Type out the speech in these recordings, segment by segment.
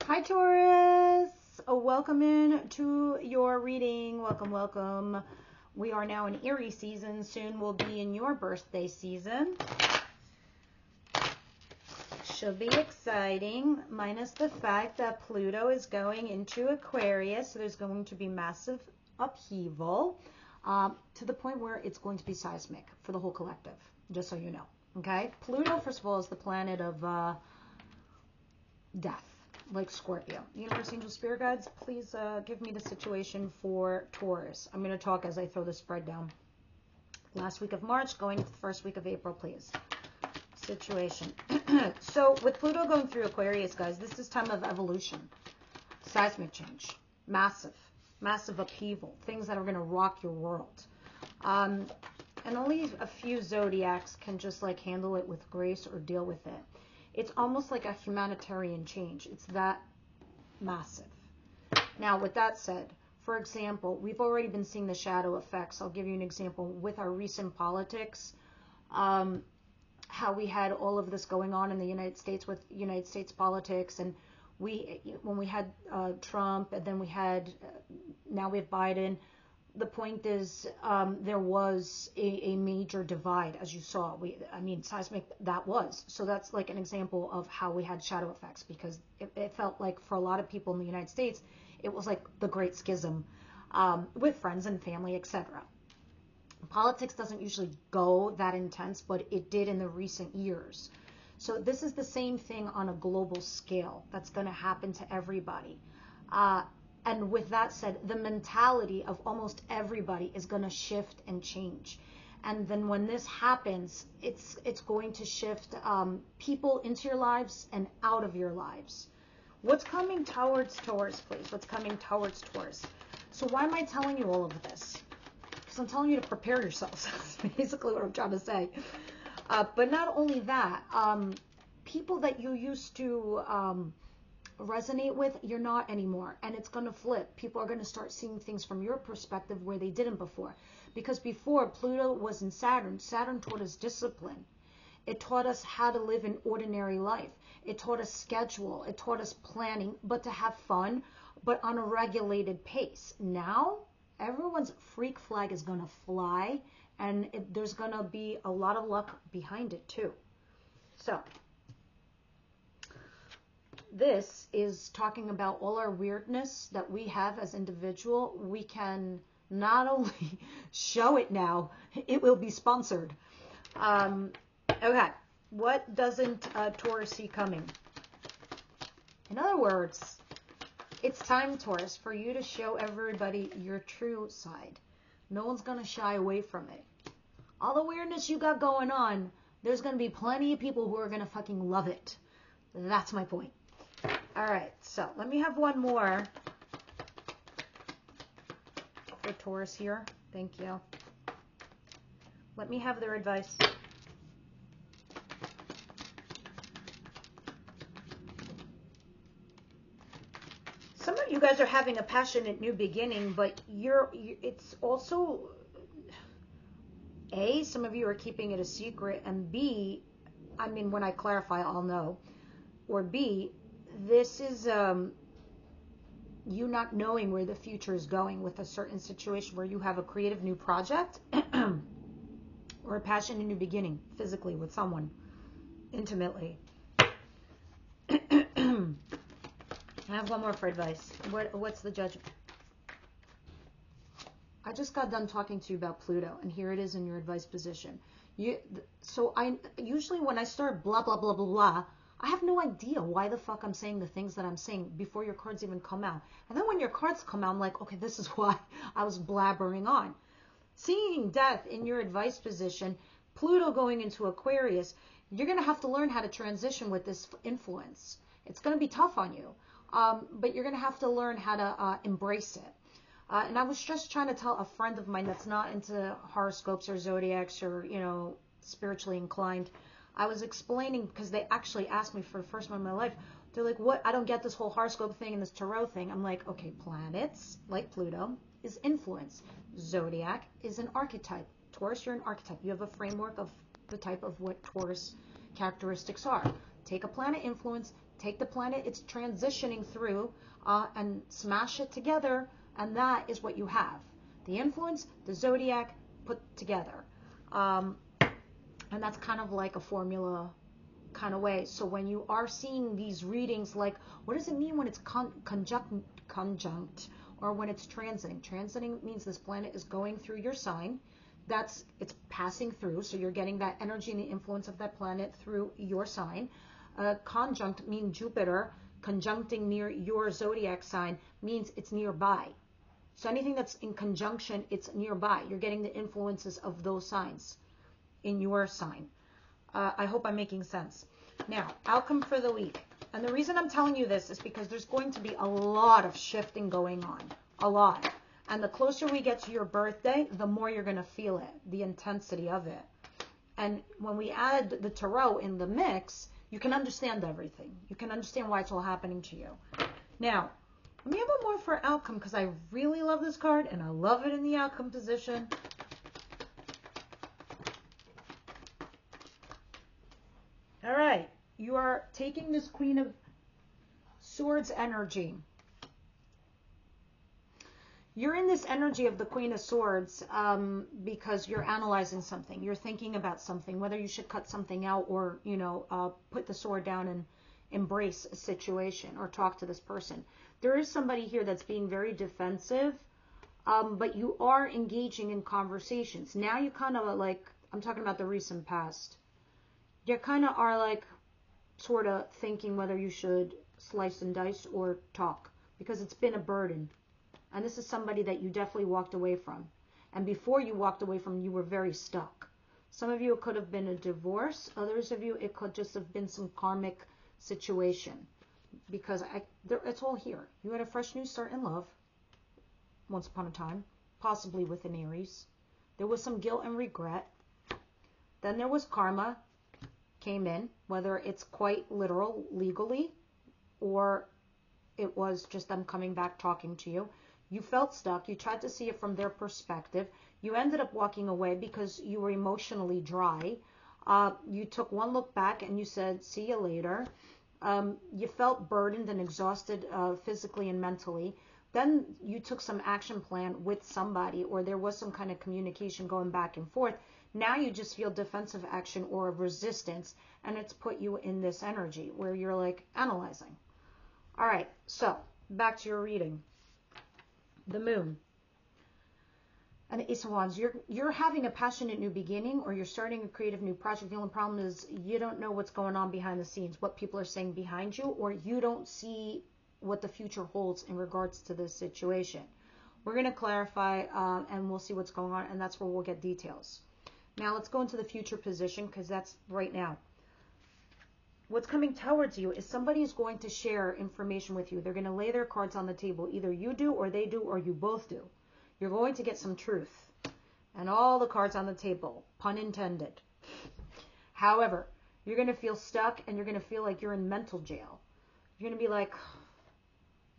Hi Taurus, welcome in to your reading. Welcome. We are now in Aries season. Soon we'll be in your birthday season. Should be exciting, minus the fact that Pluto is going into Aquarius. So there's going to be massive upheaval to the point where it's going to be seismic for the whole collective, just so you know. Okay, Pluto, first of all, is the planet of death, like Scorpio. Universe, angel, spirit guides, please give me the situation for Taurus. I'm going to talk as I throw the spread down. Last week of March, going to the first week of April, please. Situation. So with Pluto going through Aquarius, guys, this is time of evolution, seismic change, massive upheaval, things that are going to rock your world. And only a few zodiacs can just like handle it with grace or deal with it. It's almost like a humanitarian change. It's that massive. Now, with that said, for example, we've already been seeing the shadow effects. I'll give you an example with our recent politics, how we had all of this going on in the United States with United States politics. And when we had Trump, and then we had, now we have Biden. The point is, there was a major divide, as you saw. I mean, seismic, that was. So that's like an example of how we had shadow effects, because it felt like for a lot of people in the United States, it was like the Great Schism with friends and family, etc. Politics doesn't usually go that intense, but it did in the recent years. So this is the same thing on a global scale that's going to happen to everybody. And with that said, the mentality of almost everybody is going to shift and change. And then when this happens, it's going to shift people into your lives and out of your lives. What's coming towards Taurus, please? What's coming towards Taurus? So why am I telling you all of this? Because I'm telling you to prepare yourselves. That's basically what I'm trying to say. But not only that, people that you used to resonate with, you're not anymore, and it's going to flip. People are going to start seeing things from your perspective where they didn't before, because before Pluto was in Saturn taught us discipline. It taught us how to live an ordinary life. It taught us schedule. It taught us planning, but to have fun, but on a regulated pace. Now everyone's freak flag is going to fly, and there's going to be a lot of luck behind it too. So this is talking about all our weirdness that we have as individual. We can not only show it now, it will be sponsored. Okay, what doesn't Taurus see coming? In other words, it's time, Taurus, for you to show everybody your true side. No one's going to shy away from it. All the weirdness you got going on, there's going to be plenty of people who are going to fucking love it. That's my point. All right, so let me have one more for Taurus here. Thank you. Let me have their advice. Some of you guys are having a passionate new beginning, but it's also, A, some of you are keeping it a secret, and B, I mean, when I clarify, I'll know, or B, this is you not knowing where the future is going with a certain situation where you have a creative new project or a passionate new beginning physically with someone intimately. I have one more for advice. What's the judgment? I just got done talking to you about Pluto, and here it is in your advice position. So I usually when I start blah blah blah blah blah, I have no idea why the fuck I'm saying the things that I'm saying before your cards even come out. And then when your cards come out, I'm like, okay, this is why I was blabbering on. Seeing death in your advice position, Pluto going into Aquarius, you're going to have to learn how to transition with this influence. It's going to be tough on you, but you're going to have to learn how to embrace it. And I was just trying to tell a friend of mine that's not into horoscopes or zodiacs or, spiritually inclined. I was explaining, because they actually asked me for the first time in my life, they're like, what? I don't get this whole horoscope thing and this tarot thing. I'm like, okay, planets, like Pluto, is influence. Zodiac is an archetype. Taurus, you're an archetype. You have a framework of the type of what Taurus characteristics are. Take a planet influence, take the planet it's transitioning through and smash it together, and that is what you have. The influence, the zodiac put together. And that's kind of like a formula kind of way. So when you are seeing these readings, like, what does it mean when it's conjunct or when it's transiting? Transiting means this planet is going through your sign. It's passing through, so you're getting that energy and the influence of that planet through your sign. Conjunct means Jupiter conjuncting near your zodiac sign means it's nearby. So anything that's in conjunction, it's nearby. You're getting the influences of those signs in your sign. I hope I'm making sense. Now, outcome for the week. And the reason I'm telling you this is because there's going to be a lot of shifting going on. A lot. And the closer we get to your birthday, the more you're going to feel it, the intensity of it. And when we add the tarot in the mix, you can understand everything. You can understand why it's all happening to you. Now, let me have one more for outcome, because I really love this card and I love it in the outcome position. All right, you are taking this Queen of Swords energy. You're in this energy of the Queen of Swords because you're analyzing something. You're thinking about something, whether you should cut something out or, put the sword down and embrace a situation or talk to this person. There is somebody here that's being very defensive, but you are engaging in conversations. Now you kind of like, I'm talking about the recent past. You kind of are like sort of thinking whether you should slice and dice or talk, because it's been a burden. And this is somebody that you definitely walked away from. And before you walked away from, you were very stuck. Some of you, it could have been a divorce. Others of you, it could just have been some karmic situation. Because it's all here. You had a fresh new start in love once upon a time, possibly with an Aries. There was some guilt and regret. Then there was karma came in, whether it's quite literal legally or it was just them coming back talking to you. You felt stuck. You tried to see it from their perspective. You ended up walking away because you were emotionally dry. You took one look back and you said, see you later. You felt burdened and exhausted physically and mentally. Then you took some action plan with somebody, or there was some kind of communication going back and forth. Now you just feel defensive action or resistance, and it's put you in this energy where you're like analyzing. All right, so back to your reading. The Moon and the Ace of Wands. You're having a passionate new beginning, or you're starting a creative new project. The only problem is you don't know what's going on behind the scenes, what people are saying behind you, or you don't see what the future holds in regards to this situation. We're going to clarify and we'll see what's going on, and that's where we'll get details. Now let's go into the future position, because that's right now. What's coming towards you is somebody is going to share information with you. They're going to lay their cards on the table. Either you do, or they do, or you both do. You're going to get some truth. And all the cards on the table, pun intended. However, you're going to feel stuck, and you're going to feel like you're in mental jail. You're going to be like,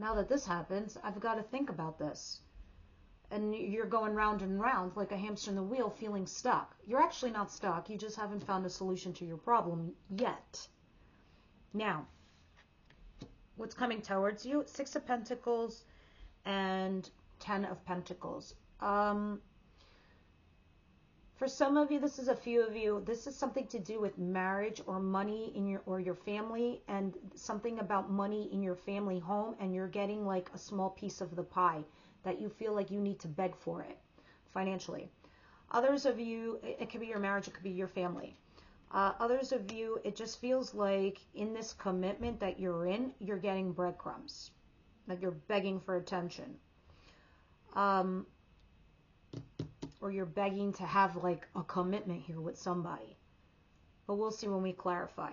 now that this happens, I've got to think about this. And you're going round and round like a hamster in the wheel, feeling stuck. You're actually not stuck. You just haven't found a solution to your problem yet. Now, what's coming towards you? 6 of Pentacles and 10 of Pentacles. For some of you, this is a few of you, this is something to do with marriage or money in your family, and something about money in your family home, and you're getting like a small piece of the pie that you feel like you need to beg for it financially. Others of you, it could be your marriage, it could be your family. Others of you, it just feels like in this commitment that you're in, you're getting breadcrumbs, like you're begging for attention. Or you're begging to have like a commitment here with somebody. But we'll see when we clarify.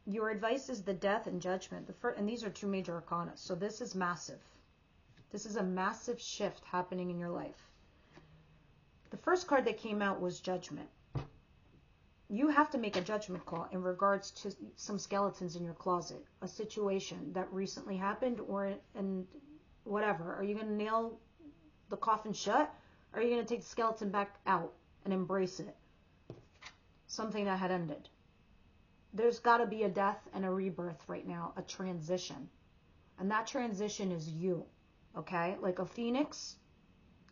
Your advice is the Death and Judgment. And these are 2 major arcana. So this is massive. This is a massive shift happening in your life. The first card that came out was Judgment. You have to make a judgment call in regards to some skeletons in your closet, a situation that recently happened, and whatever. Are you going to nail the coffin shut? Or are you going to take the skeleton back out and embrace it? Something that had ended. there's got to be a death and a rebirth right now, a transition. And that transition is you, okay? Like a phoenix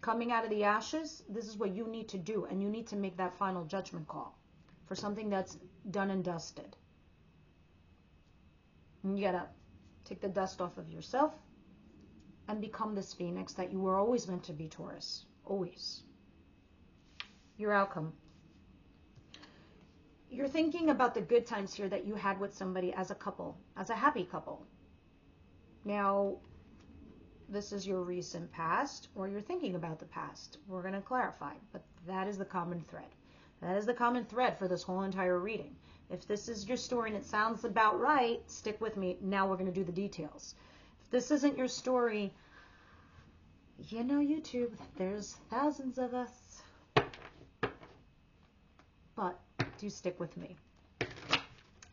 coming out of the ashes, this is what you need to do. And you need to make that final judgment call for something that's done and dusted. And you got to take the dust off of yourself and become this phoenix that you were always meant to be, Taurus. Always. Your outcome. You're thinking about the good times here that you had with somebody as a couple, as a happy couple. Now, this is your recent past, or you're thinking about the past. We're going to clarify, but that is the common thread. That is the common thread for this whole entire reading. If this is your story and it sounds about right, stick with me. Now we're going to do the details. If this isn't your story, you know YouTube, there's thousands of us. But do stick with me.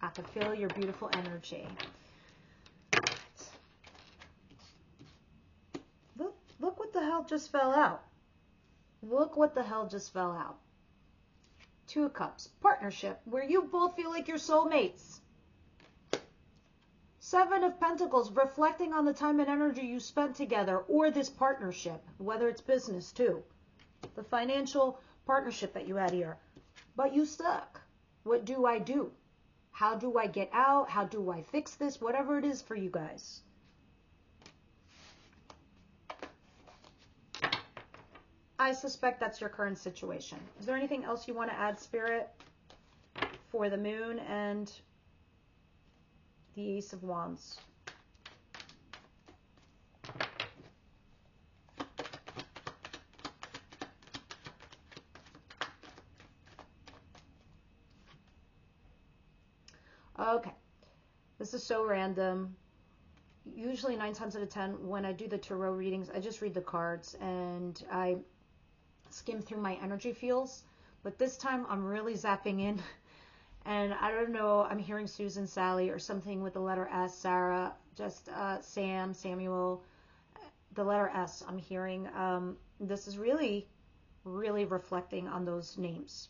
I can feel your beautiful energy. Look what the hell just fell out. Look what the hell just fell out. Two of Cups. Partnership, where you both feel like you're soulmates. Seven of Pentacles, reflecting on the time and energy you spent together, or this partnership, whether it's business too. The financial partnership that you had here. But you stuck. What do I do? How do I get out? How do I fix this? Whatever it is for you guys. I suspect that's your current situation. Is there anything else you want to add, Spirit, for the Moon and the Ace of Wands? Okay, this is so random. Usually 9 times out of 10 when I do the tarot readings, I just read the cards and I skim through my energy fields. But this time I'm really zapping in, and I don't know, I'm hearing Susan, Sally, or something with the letter S, Sarah, just Sam, Samuel, the letter S I'm hearing. This is really, really reflecting on those names.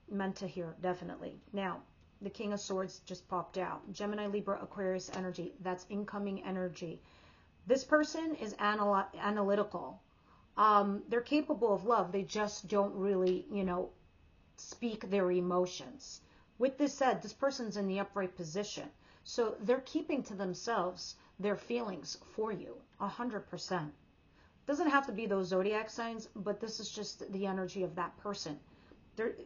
Meant to hear, definitely. Now, the King of Swords just popped out. Gemini, Libra, Aquarius energy. That's incoming energy. This person is analytical. They're capable of love. They just don't really, speak their emotions. With this said, this person's in the upright position. So they're keeping to themselves their feelings for you, 100%. Doesn't have to be those zodiac signs, but this is just the energy of that person.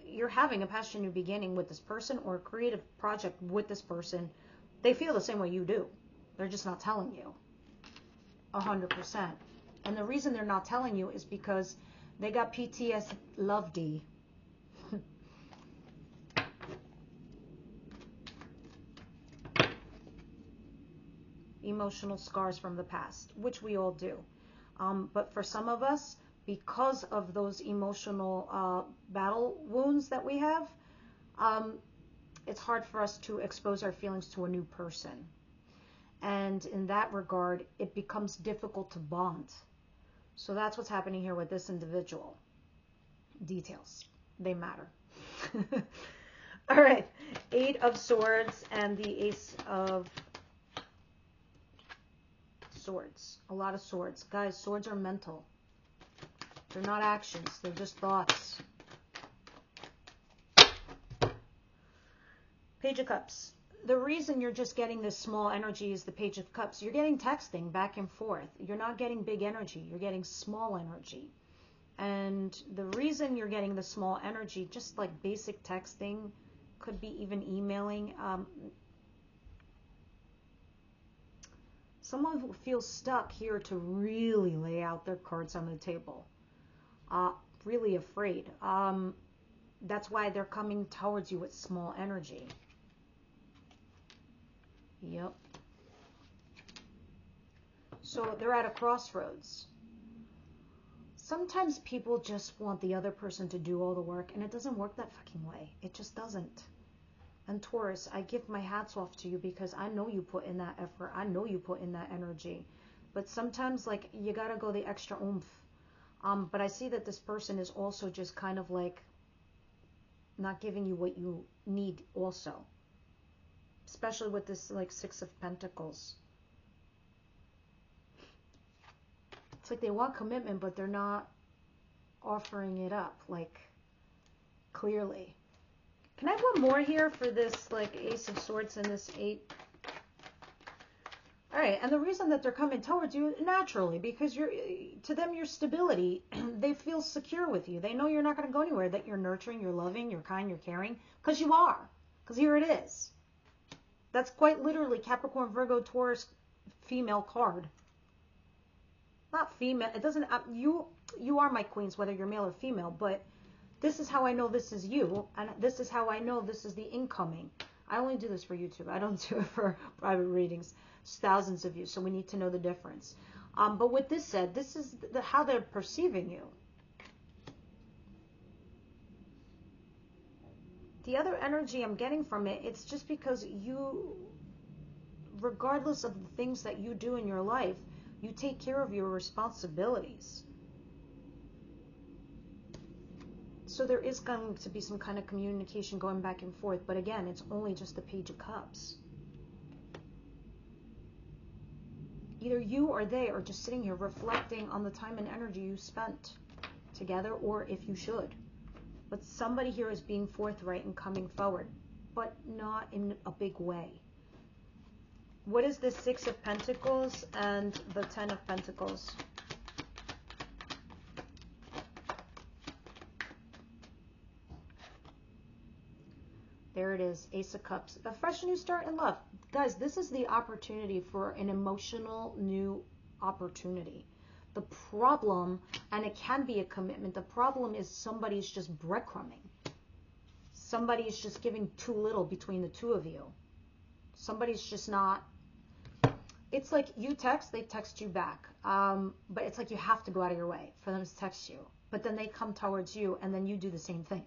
You're having a passion new beginning with this person, or a creative project with this person. They feel the same way you do. They're just not telling you. 100%. And the reason they're not telling you is because they got PTSD. Emotional scars from the past, which we all do. But for some of us, because of those emotional battle wounds that we have, it's hard for us to expose our feelings to a new person. And in that regard, it becomes difficult to bond. So that's what's happening here with this individual. Details, they matter. All right, 8 of Swords and the Ace of Swords. A lot of swords. Guys, swords are mental. They're not actions. They're just thoughts. Page of Cups. The reason you're just getting this small energy is the Page of Cups. You're getting texting back and forth. You're not getting big energy. You're getting small energy. And the reason you're getting the small energy, just like basic texting, could be even emailing. Someone who feels stuck here to really lay out their cards on the table. Really afraid. That's why they're coming towards you with small energy. Yep. So they're at a crossroads. Sometimes people just want the other person to do all the work, and it doesn't work that fucking way. It just doesn't. And Taurus, I give my hats off to you because I know you put in that effort. I know you put in that energy. But sometimes, like, you gotta go the extra oomph. But I see that this person is also just kind of like not giving you what you need also. Especially with this like Six of Pentacles. It's like they want commitment, but they're not offering it up, like, clearly. Can I have one more here for this, like, Ace of Swords and this 8? All right, and the reason that they're coming towards you naturally, because to them, your stability, they feel secure with you. They know you're not going to go anywhere, that you're nurturing, you're loving, you're kind, you're caring, because you are. Because here it is. That's quite literally Capricorn, Virgo, Taurus, female card. Not female. It doesn't. You are my queens, whether you're male or female. But this is how I know this is you, and this is how I know this is the incoming. I only do this for YouTube. I don't do it for private readings. It's thousands of you, so we need to know the difference. But with this said, this is how they're perceiving you. The other energy I'm getting from it, it's just because you, regardless of the things that you do in your life, you take care of your responsibilities. So there is going to be some kind of communication going back and forth. But again, it's only just the Page of Cups. Either you or they are just sitting here reflecting on the time and energy you spent together, or if you should. But somebody here is being forthright and coming forward, but not in a big way. What is the Six of Pentacles and the Ten of Pentacles? There it is, Ace of Cups. A fresh new start in love. Guys, this is the opportunity for an emotional new opportunity. The problem, and it can be a commitment, the problem is somebody's just breadcrumbing. Somebody is just giving too little between the two of you. Somebody's just not. It's like you text, they text you back. But it's like you have to go out of your way for them to text you. But then they come towards you, and then you do the same thing.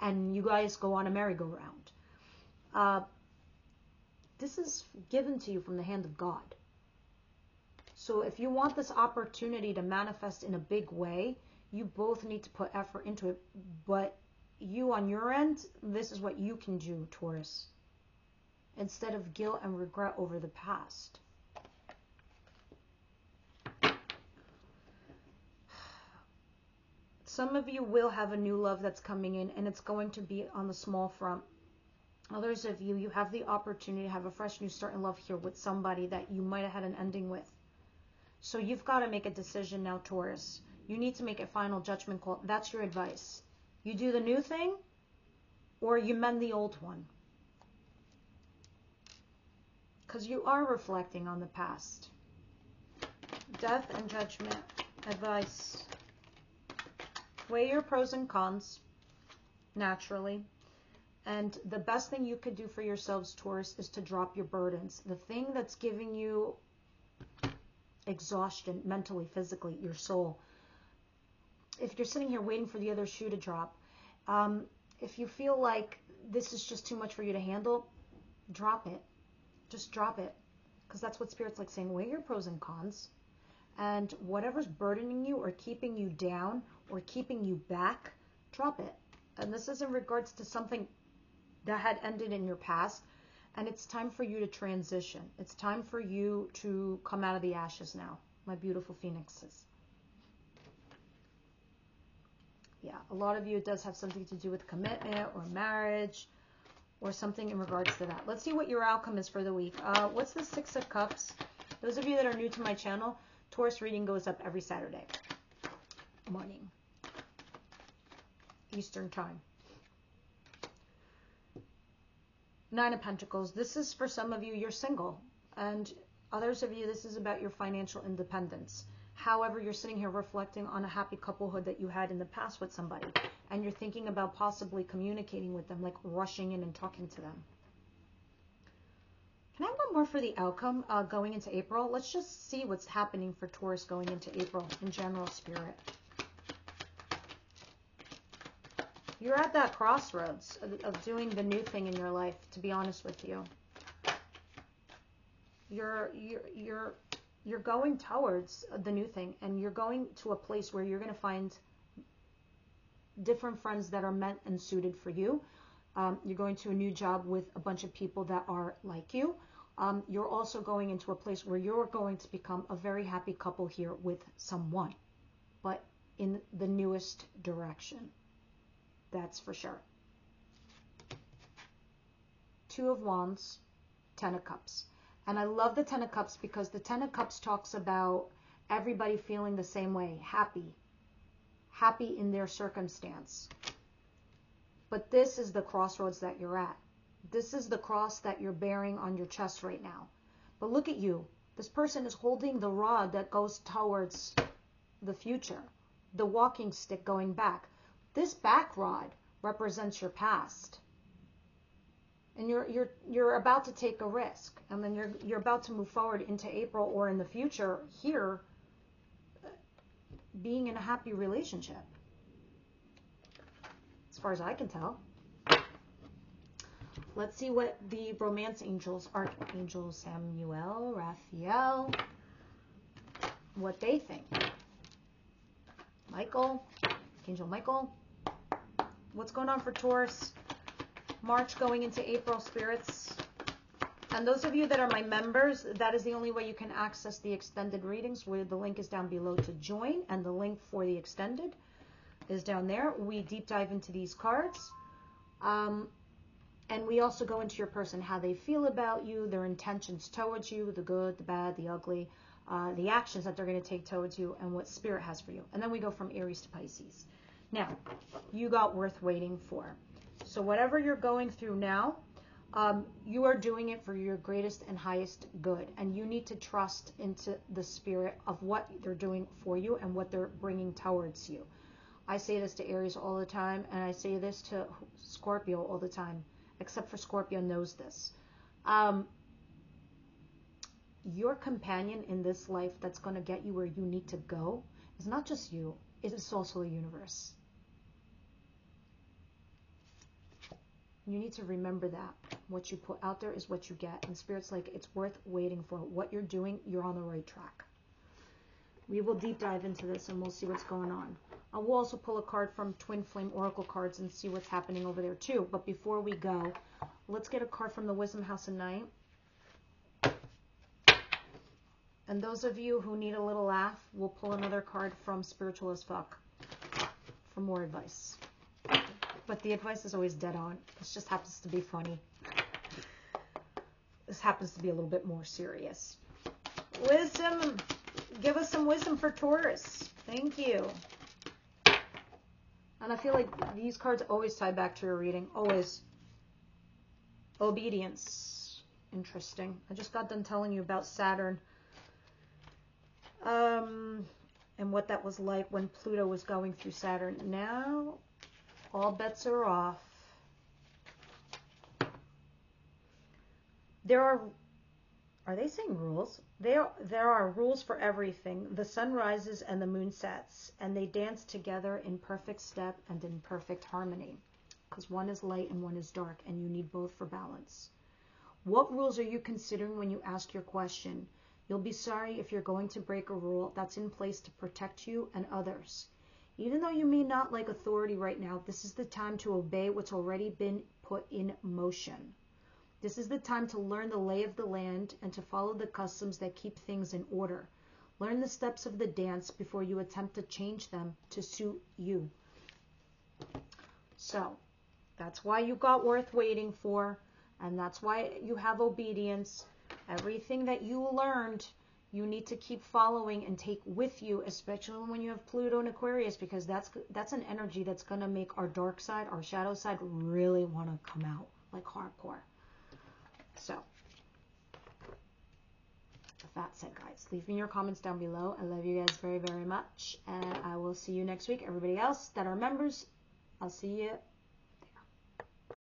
And you guys go on a merry-go-round. This is given to you from the hand of God. So if you want this opportunity to manifest in a big way, you both need to put effort into it. But you on your end, this is what you can do, Taurus. Instead of guilt and regret over the past. Some of you will have a new love that's coming in, and it's going to be on the small front. Others of you, you have the opportunity to have a fresh new start in love here with somebody that you might have had an ending with. So you've got to make a decision now, Taurus. You need to make a final judgment call. That's your advice. You do the new thing, or you mend the old one. Because you are reflecting on the past. Death and Judgment. Advice. Weigh your pros and cons, naturally. And the best thing you could do for yourselves, Taurus, is to drop your burdens. The thing that's giving you exhaustion, mentally, physically, your soul. If you're sitting here waiting for the other shoe to drop, if you feel like this is just too much for you to handle, drop it. Just drop it. Because that's what Spirit's like saying. Weigh your pros and cons. And whatever's burdening you or keeping you down or keeping you back, drop it. And this is in regards to something that had ended in your past. And it's time for you to transition. It's time for you to come out of the ashes now, my beautiful phoenixes. Yeah, a lot of you, it does have something to do with commitment or marriage or something in regards to that. Let's see what your outcome is for the week. What's the Six of Cups? Those of you that are new to my channel, Taurus reading goes up every Saturday morning, Eastern time. Nine of Pentacles. This is for some of you, you're single. And others of you, this is about your financial independence. However, you're sitting here reflecting on a happy couplehood that you had in the past with somebody. And you're thinking about possibly communicating with them, like rushing in and talking to them. Can I have one more for the outcome going into April? Let's just see what's happening for Taurus going into April in general, Spirit. You're at that crossroads of doing the new thing in your life, to be honest with you. You're going towards the new thing, and you're going to a place where you're going to find different friends that are meant and suited for you. You're going to a new job with a bunch of people that are like you. You're also going into a place where you're going to become a very happy couple here with someone, but in the newest direction. That's for sure. Two of Wands, Ten of Cups. And I love the Ten of Cups because the Ten of Cups talks about everybody feeling the same way, happy in their circumstance. But this is the crossroads that you're at. This is the cross that you're bearing on your chest right now. But look at you. This person is holding the rod that goes towards the future, the walking stick going back. This back rod represents your past. And you're about to take a risk, and then you're about to move forward into April or in the future here, being in a happy relationship, as far as I can tell. Let's see what the romance angels, Archangel Samuel, Raphael, what they think. Michael, Archangel Michael, what's going on for Taurus? March going into April, spirits. And those of you that are my members, that is the only way you can access the extended readings, where the link is down below to join, and the link for the extended is down there. We deep dive into these cards. And we also go into your person, how they feel about you, their intentions towards you, the good, the bad, the ugly, the actions that they're going to take towards you, and what spirit has for you. And then we go from Aries to Pisces. Now, you got worth waiting for. So whatever you're going through now, you are doing it for your greatest and highest good. And you need to trust into the spirit of what they're doing for you and what they're bringing towards you. I say this to Aries all the time, and I say this to Scorpio all the time, except for Scorpio knows this. Your companion in this life that's going to get you where you need to go is not just you, it is also the universe. You need to remember that. What you put out there is what you get. And Spirit's like, it's worth waiting for. What you're doing, you're on the right track. We will deep dive into this and we'll see what's going on. We'll also pull a card from Twin Flame Oracle cards and see what's happening over there too. But before we go, let's get a card from the Wisdom House of Night. And those of you who need a little laugh, we'll pull another card from Spiritual as Fuck for more advice. But the advice is always dead on. This just happens to be funny. This happens to be a little bit more serious. Wisdom. Give us some wisdom for Taurus. Thank you. And I feel like these cards always tie back to your reading. Always. Obedience. Interesting. I just got done telling you about Saturn. And what that was like when Pluto was going through Saturn. Now, all bets are off. There are they saying rules? There are rules for everything. The sun rises and the moon sets, and they dance together in perfect step and in perfect harmony. Because one is light and one is dark, and you need both for balance. What rules are you considering when you ask your question? You'll be sorry if you're going to break a rule that's in place to protect you and others. Even though you may not like authority right now, this is the time to obey what's already been put in motion. This is the time to learn the lay of the land and to follow the customs that keep things in order. Learn the steps of the dance before you attempt to change them to suit you. So, that's why you got worth waiting for, and that's why you have obedience. Everything that you learned, you need to keep following and take with you, especially when you have Pluto and Aquarius, because that's an energy that's going to make our dark side, our shadow side, really want to come out like hardcore. So, with that said, guys, leave me your comments down below. I love you guys very, very much, and I will see you next week. Everybody else that are members, I'll see you